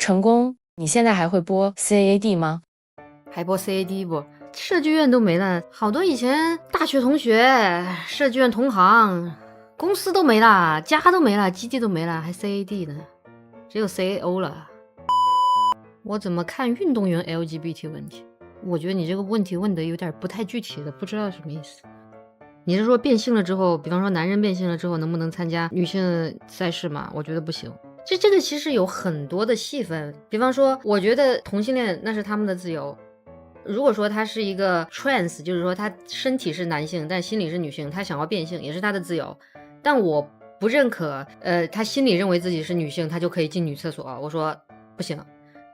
成功，你现在还会播 CAD 吗？还播 CAD 不？设计院都没了，好多以前大学同学、设计院同行、公司都没了，家都没了，基地都没了，还 CAD 呢？只有 CAO 了。我怎么看运动员 LGBT 问题？我觉得你这个问题问的有点不太具体的，不知道什么意思。你是说变性了之后，比方说男人变性了之后，能不能参加女性赛事吗？我觉得不行。这个其实有很多的细分，比方说，我觉得同性恋那是他们的自由。如果说他是一个 trans， 就是说他身体是男性，但心理是女性，他想要变性也是他的自由。但我不认可，他心里认为自己是女性，他就可以进女厕所。我说不行。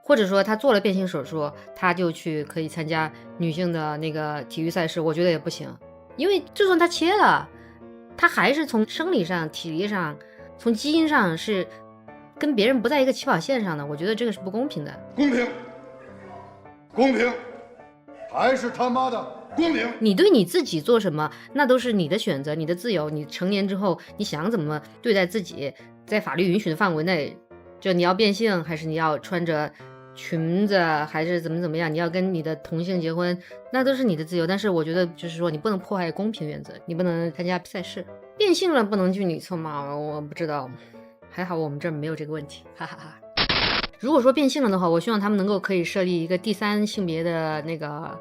或者说他做了变性手术，他就去可以参加女性的那个体育赛事，我觉得也不行。因为就算他切了，他还是从生理上、体力上、从基因上是跟别人不在一个起跑线上的，我觉得这个是不公平的。公平，公平，还是他妈的公平！你对你自己做什么，那都是你的选择，你的自由。你成年之后，你想怎么对待自己，在法律允许的范围内，就你要变性，还是你要穿着裙子，还是怎么样，你要跟你的同性结婚，那都是你的自由。但是我觉得就是说，你不能破坏公平原则，你不能参加赛事。变性了不能去女厕吗？我不知道，还好我们这儿没有这个问题，哈哈哈。如果说变性了的话，我希望他们能够可以设立一个第三性别的那个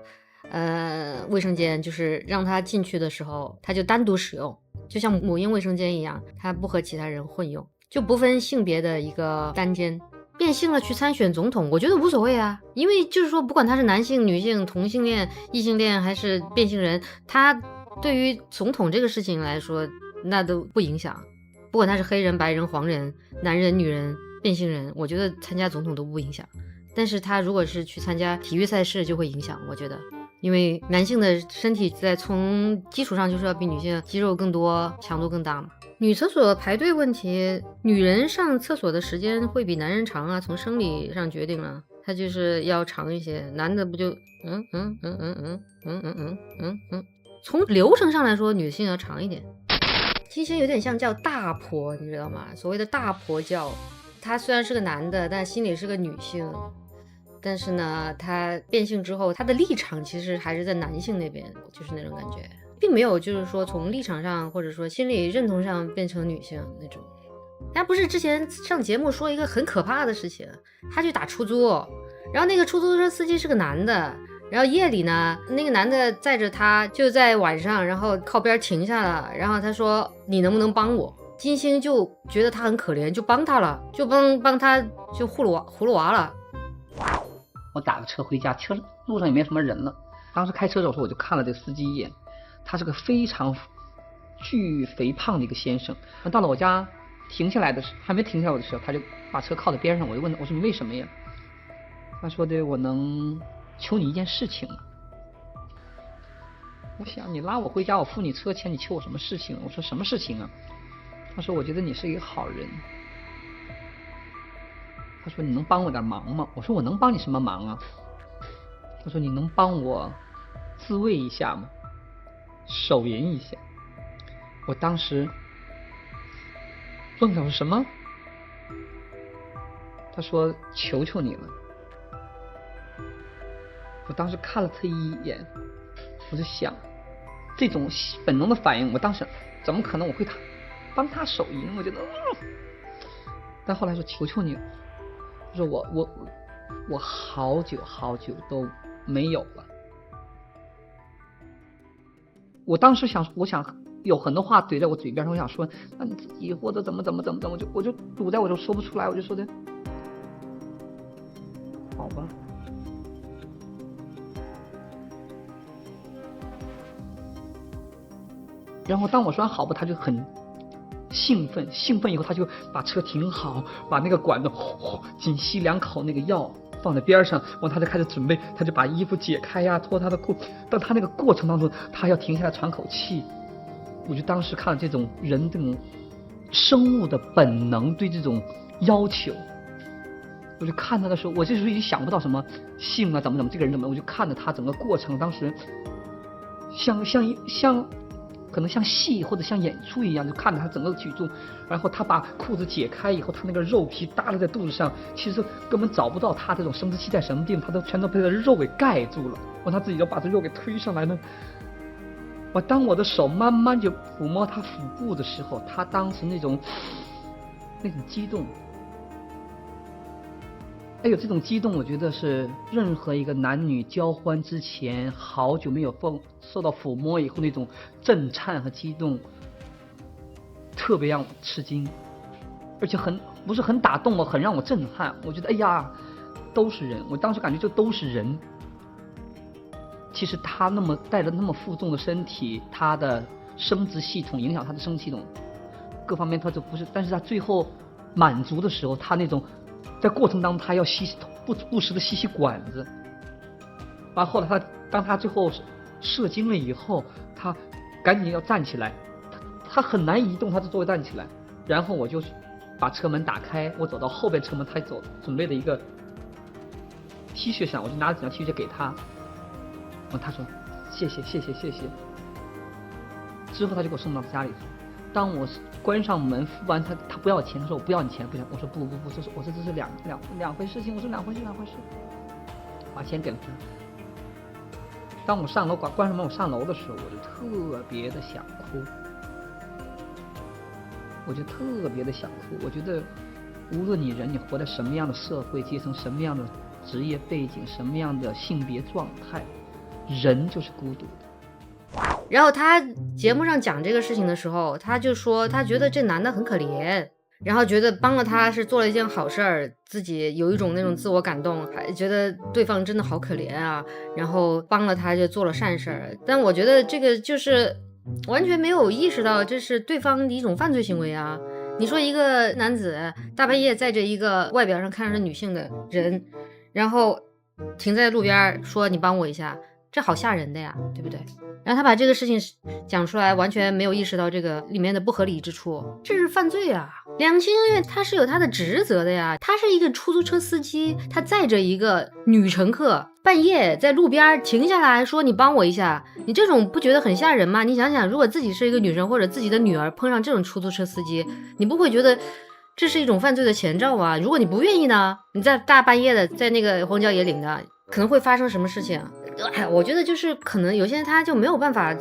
卫生间，就是让他进去的时候他就单独使用，就像母婴卫生间一样，他不和其他人混用，就不分性别的一个单间。变性了去参选总统，我觉得无所谓啊，因为就是说不管他是男性、女性、同性恋、异性恋还是变性人，他对于总统这个事情来说那都不影响，不管他是黑人、白人、黄人、男人、女人、变性人，我觉得参加总统都不影响。但是他如果是去参加体育赛事就会影响，我觉得，因为男性的身体在从基础上就是要比女性肌肉更多、强度更大嘛。女厕所排队问题，女人上厕所的时间会比男人长啊，从生理上决定了，它就是要长一些。男的不就从流程上来说，女性要长一点。金星有点像叫大婆，你知道吗？所谓的大婆教，他虽然是个男的，但心里是个女性。但是呢，他变性之后，他的立场其实还是在男性那边，就是那种感觉，并没有就是说从立场上或者说心理认同上变成女性那种。他不是之前上节目说一个很可怕的事情，他去打出租，然后那个出租车司机是个男的，然后夜里呢，那个男的载着他就在晚上，然后靠边停下了，然后他说你能不能帮我？金星就觉得他很可怜，就帮他了，就帮他就葫芦娃了。我打个车回家，车路上也没什么人了。当时开车的时候，我就看了这个司机一眼，他是个非常巨肥胖的一个先生。到了我家停下来的时候，还没停下来的时候，他就把车靠在边上。我就问他，我说你为什么呀？他说的我能求你一件事情吗？我想你拉我回家，我付你车钱，你求我什么事情？我说什么事情啊？他说我觉得你是一个好人。他说你能帮我点忙吗？我说我能帮你什么忙啊？他说你能帮我自慰一下吗？手淫一下。我当时愣了，我说什么？他说求求你了。我当时看了他一眼，我就想这种本能的反应，我当时怎么可能我会帮他手淫？我觉得但后来说求求你了。他说我好久都没有了。我当时我想有很多话怼在我嘴边上，我想说那你自己或者怎么，我就堵在我就说不出来，我就说的好吧。然后当我说完好吧，他就很兴奋以后他就把车停好，把那个管子紧吸2口那个药放在边上，然后他就开始准备，他就把衣服解开呀，脱他的裤。到他那个过程当中，他要停下来喘口气。我就当时看这种人这种生物的本能对这种要求，我就看他的时候，我这时候已经想不到什么性啊怎么这个人怎么，我就看着他整个过程，当时像可能像戏或者像演出一样，就看着他整个举重，然后他把裤子解开以后，他那个肉皮耷拉在肚子上，其实根本找不到他这种生殖器在什么地方，他都全都被他的肉给盖住了，他自己就把这肉给推上来呢。当我的手慢慢就抚摸他腹部的时候，他当时那种激动，有这种激动，我觉得是任何一个男女交欢之前好久没有受到抚摸以后那种震颤和激动，特别让我吃惊，而且不是很打动我，很让我震撼。我觉得哎呀，都是人，我当时感觉就都是人。其实他带着那么负重的身体，他的生殖系统影响他的生殖系统各方面他就不是，但是他最后满足的时候，他那种在过程当中他要不时的吸管子，然后后来当他最后射精了以后，他赶紧要站起来，他很难移动他的座位站起来，然后我就把车门打开，我走到后边车门，他准备了一个 T 恤衫，我就拿了几条 T 恤给他。他说谢谢。之后他就给我送到家里去。当我关上门付完他不要钱，他说我不要你钱，不行。我说不，这是两回事情。我说两回事，把钱给了他。当我上楼关上门我上楼的时候，我就特别的想哭。我觉得无论你活在什么样的社会阶层，什么样的职业背景，什么样的性别状态，人就是孤独的。然后他节目上讲这个事情的时候，他就说他觉得这男的很可怜，然后觉得帮了他是做了一件好事儿，自己有一种那种自我感动，还觉得对方真的好可怜啊，然后帮了他就做了善事儿。但我觉得这个就是完全没有意识到这是对方的一种犯罪行为啊。你说一个男子大半夜载着一个外表上看上是女性的人，然后停在路边说你帮我一下，这好吓人的呀，对不对？然后他把这个事情讲出来，完全没有意识到这个里面的不合理之处，这是犯罪啊！两性医院他是有他的职责的呀，他是一个出租车司机，他载着一个女乘客，半夜在路边停下来说你帮我一下，你这种不觉得很吓人吗？你想想，如果自己是一个女生或者自己的女儿碰上这种出租车司机，你不会觉得这是一种犯罪的前兆啊？如果你不愿意呢，你在大半夜的在那个荒郊野岭的，可能会发生什么事情？我觉得就是可能有些人他就没有办法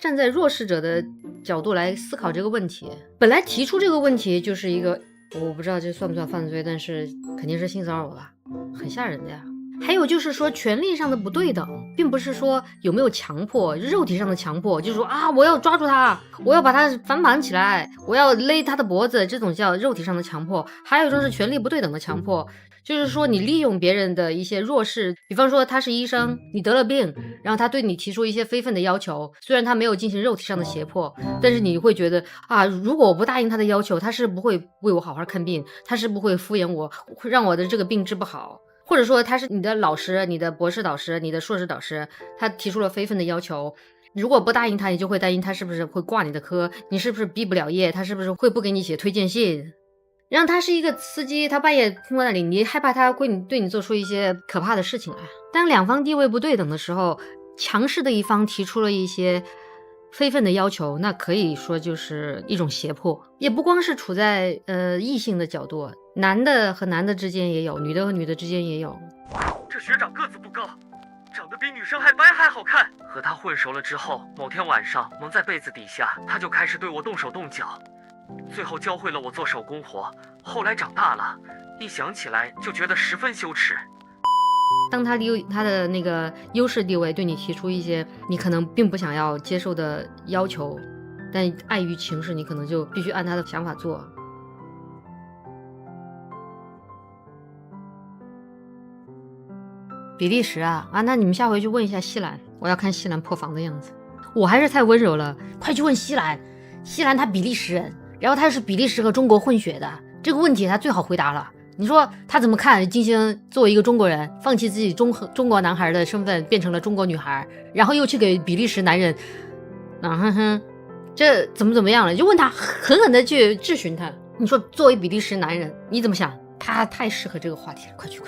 站在弱势者的角度来思考这个问题。本来提出这个问题就是一个，我不知道这算不算犯罪，但是肯定是性骚扰吧，很吓人的呀。还有就是说权力上的不对等，并不是说有没有强迫，肉体上的强迫，就是说啊我要抓住他，我要把他反绑起来，我要勒他的脖子，这种叫肉体上的强迫。还有一种是权力不对等的强迫，就是说你利用别人的一些弱势，比方说他是医生，你得了病，然后他对你提出一些非分的要求，虽然他没有进行肉体上的胁迫，但是你会觉得啊，如果我不答应他的要求，他是不会为我好好看病，他是不会敷衍我，会让我的这个病治不好。或者说他是你的老师，你的博士导师，你的硕士导师，他提出了非分的要求，如果不答应他，你就会担心他是不是会挂你的科，你是不是毕不了业，他是不是会不给你写推荐信。让他是一个司机，他半夜停在那里，你害怕他会对你做出一些可怕的事情来。当两方地位不对等的时候，强势的一方提出了一些非分的要求，那可以说就是一种胁迫。也不光是处在异性的角度，男的和男的之间也有，女的和女的之间也有。这学长个子不高，长得比女生还白还好看。和他混熟了之后，某天晚上蒙在被子底下，他就开始对我动手动脚，最后教会了我做手工活。后来长大了，一想起来就觉得十分羞耻。当他利用他的那个优势地位对你提出一些你可能并不想要接受的要求，但碍于情势，你可能就必须按他的想法做。比利时啊，那你们下回去问一下西兰，我要看西兰破防的样子。我还是太温柔了，快去问西兰。西兰他比利时人，然后他是比利时和中国混血的，这个问题他最好回答了。你说他怎么看金星作为一个中国人，放弃自己中国男孩的身份，变成了中国女孩，然后又去给比利时男人，这怎么样了？就问他，狠狠的去质询他。你说作为比利时男人，你怎么想？他太适合这个话题了，快去。